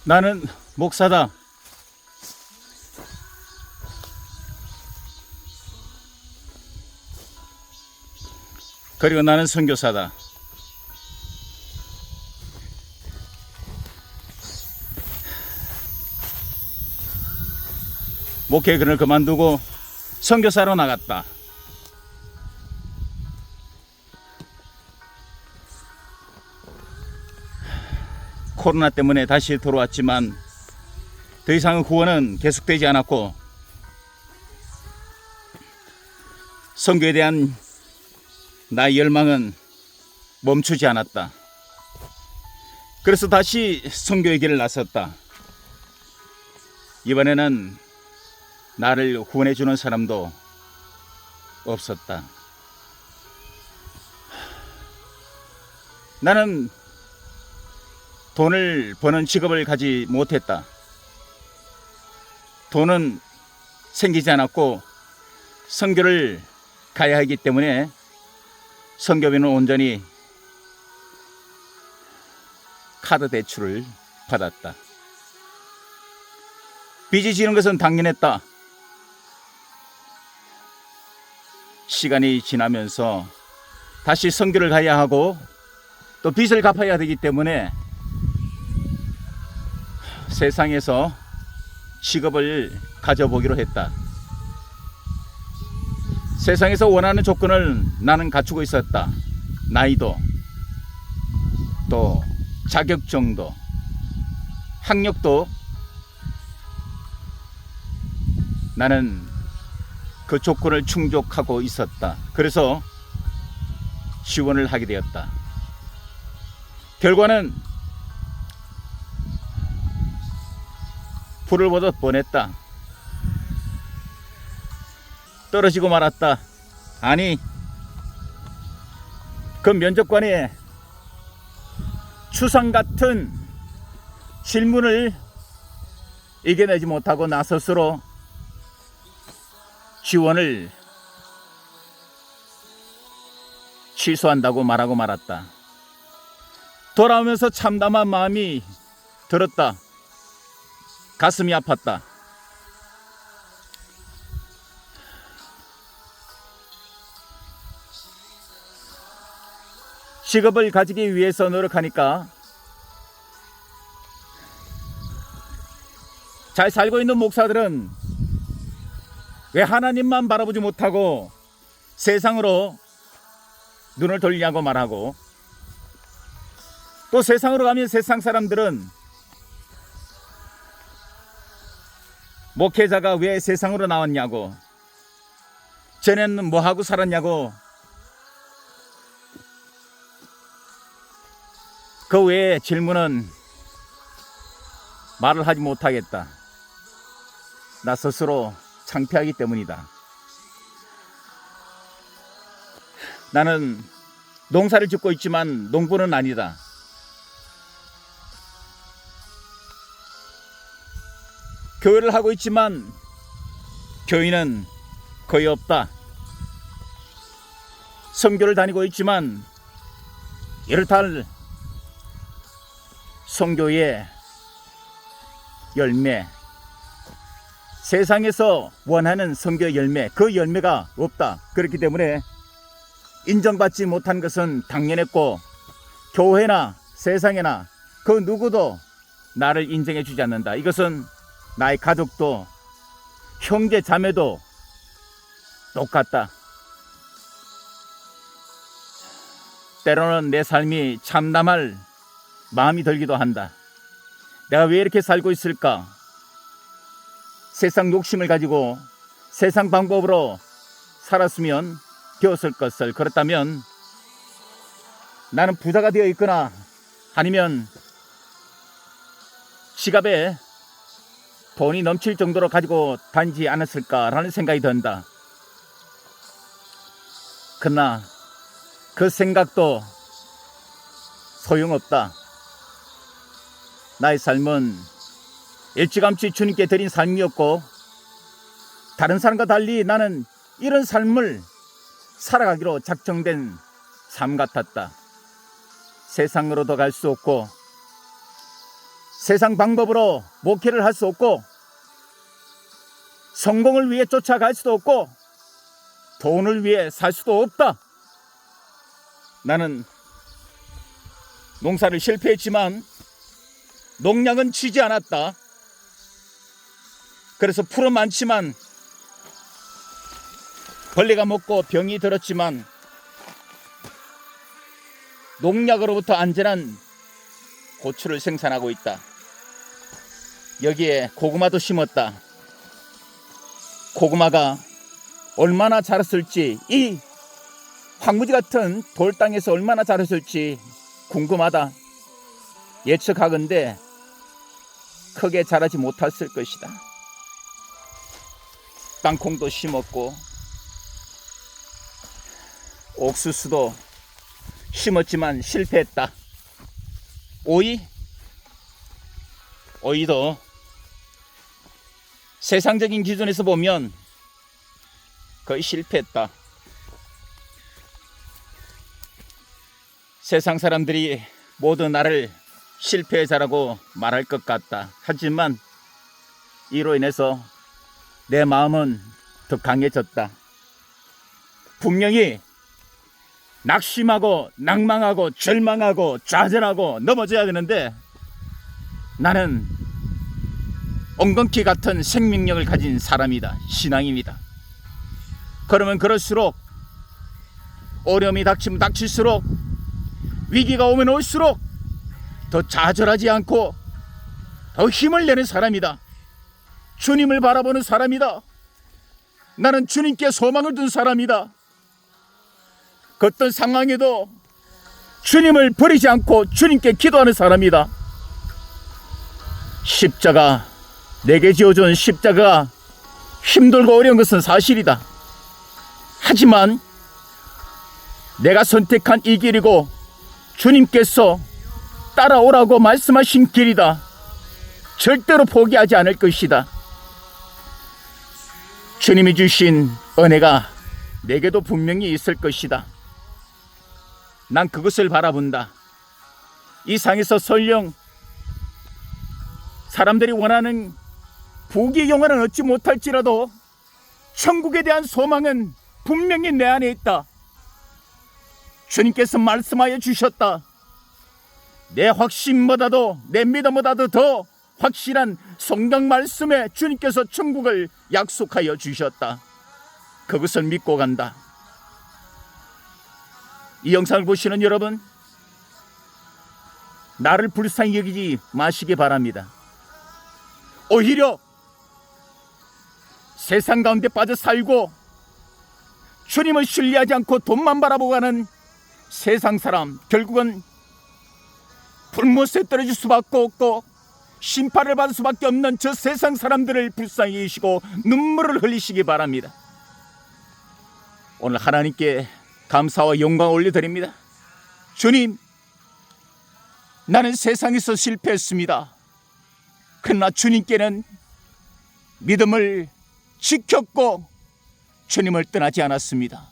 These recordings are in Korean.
나는 목사다. 그리고 나는 선교사다. 목회근을 그만두고 선교사로 나갔다. 코로나 때문에 다시 돌아왔지만 더 이상의 후원은 계속되지 않았고 선교에 대한 나의 열망은 멈추지 않았다. 그래서 다시 선교의 길을 나섰다. 이번에는 나를 후원해 주는 사람도 없었다. 나는 돈을 버는 직업을 가지 못했다. 돈은 생기지 않았고 선교를 가야 하기 때문에 선교비는 온전히 카드 대출을 받았다. 빚이 지는 것은 당연했다. 시간이 지나면서 다시 선교를 가야 하고 또 빚을 갚아야 되기 때문에 세상에서 직업을 가져보기로 했다. 세상에서 원하는 조건을 나는 갖추고 있었다. 나이도, 또 자격증도, 학력도 나는 그 조건을 충족하고 있었다. 그래서 지원을 하게 되었다. 결과는 불을 보듯 뻔했다. 떨어지고 말았다. 아니, 그 면접관의 추상 같은 질문을 이겨내지 못하고 나 스스로 지원을 취소한다고 말하고 말았다. 돌아오면서 참담한 마음이 들었다. 가슴이 아팠다. 직업을 가지기 위해서 노력하니까 잘 살고 있는 목사들은 왜 하나님만 바라보지 못하고 세상으로 눈을 돌리냐고 말하고, 또 세상으로 가면 세상 사람들은 목회자가 왜 세상으로 나왔냐고, 쟤네는 뭐하고 살았냐고, 그 외에 질문은 말을 하지 못하겠다. 나 스스로 창피하기 때문이다. 나는 농사를 짓고 있지만 농부는 아니다. 교회를 하고 있지만 교인은 거의 없다. 선교를 다니고 있지만 이렇다 할 선교의 열매, 세상에서 원하는 선교의 열매, 그 열매가 없다. 그렇기 때문에 인정받지 못한 것은 당연했고, 교회나 세상에나 그 누구도 나를 인정해 주지 않는다. 이것은 나의 가족도 형제 자매도 똑같다. 때로는 내 삶이 참담할 마음이 들기도 한다. 내가 왜 이렇게 살고 있을까? 세상 욕심을 가지고 세상 방법으로 살았으면 되었을 것을. 그렇다면 나는 부자가 되어 있거나 아니면 지갑에 돈이 넘칠 정도로 가지고 다니지 않았을까라는 생각이 든다. 그러나 그 생각도 소용없다. 나의 삶은 일찌감치 주님께 드린 삶이었고, 다른 사람과 달리 나는 이런 삶을 살아가기로 작정된 삶 같았다. 세상으로도 갈 수 없고 세상 방법으로 목회를 할 수 없고 성공을 위해 쫓아갈 수도 없고 돈을 위해 살 수도 없다. 나는 농사를 실패했지만 농약은 치지 않았다. 그래서 풀은 많지만 벌레가 먹고 병이 들었지만 농약으로부터 안전한 고추를 생산하고 있다. 여기에 고구마도 심었다. 고구마가 얼마나 자랐을지, 이 황무지 같은 돌땅에서 얼마나 자랐을지 궁금하다. 예측하건대 크게 자라지 못했을 것이다. 땅콩도 심었고 옥수수도 심었지만 실패했다. 오이도 세상적인 기준에서 보면 거의 실패했다. 세상 사람들이 모두 나를 실패자라고 말할 것 같다. 하지만 이로 인해서 내 마음은 더 강해졌다. 분명히 낙심하고 낭망하고 절망하고 좌절하고 넘어져야 되는데 나는 엉겅퀴 같은 생명력을 가진 사람이다. 신앙입니다. 그러면 그럴수록 어려움이 닥치면 닥칠수록 위기가 오면 올수록 더 좌절하지 않고 더 힘을 내는 사람이다. 주님을 바라보는 사람이다. 나는 주님께 소망을 둔 사람이다. 그 어떤 상황에도 주님을 버리지 않고 주님께 기도하는 사람이다. 십자가, 내게 지어준 십자가 힘들고 어려운 것은 사실이다. 하지만 내가 선택한 이 길이고 주님께서 따라오라고 말씀하신 길이다. 절대로 포기하지 않을 것이다. 주님이 주신 은혜가 내게도 분명히 있을 것이다. 난 그것을 바라본다. 이 상에서 설령 사람들이 원하는 부귀 영화는 얻지 못할지라도 천국에 대한 소망은 분명히 내 안에 있다. 주님께서 말씀하여 주셨다. 내 확신보다도 내 믿음보다도 더 확실한 성경 말씀에 주님께서 천국을 약속하여 주셨다. 그것을 믿고 간다. 이 영상을 보시는 여러분, 나를 불쌍히 여기지 마시기 바랍니다. 오히려 세상 가운데 빠져 살고 주님을 신뢰하지 않고 돈만 바라보고 가는 세상 사람, 결국은 불못에 떨어질 수밖에 없고 심판을 받을 수밖에 없는 저 세상 사람들을 불쌍히 여기시고 눈물을 흘리시기 바랍니다. 오늘 하나님께 감사와 영광 올려드립니다. 주님, 나는 세상에서 실패했습니다. 그러나 주님께는 믿음을 지켰고 주님을 떠나지 않았습니다.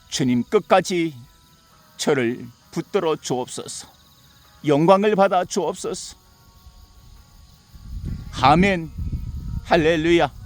주님, 끝까지 저를 붙들어 주옵소서. 영광을 받아 주옵소서. 아멘. 할렐루야.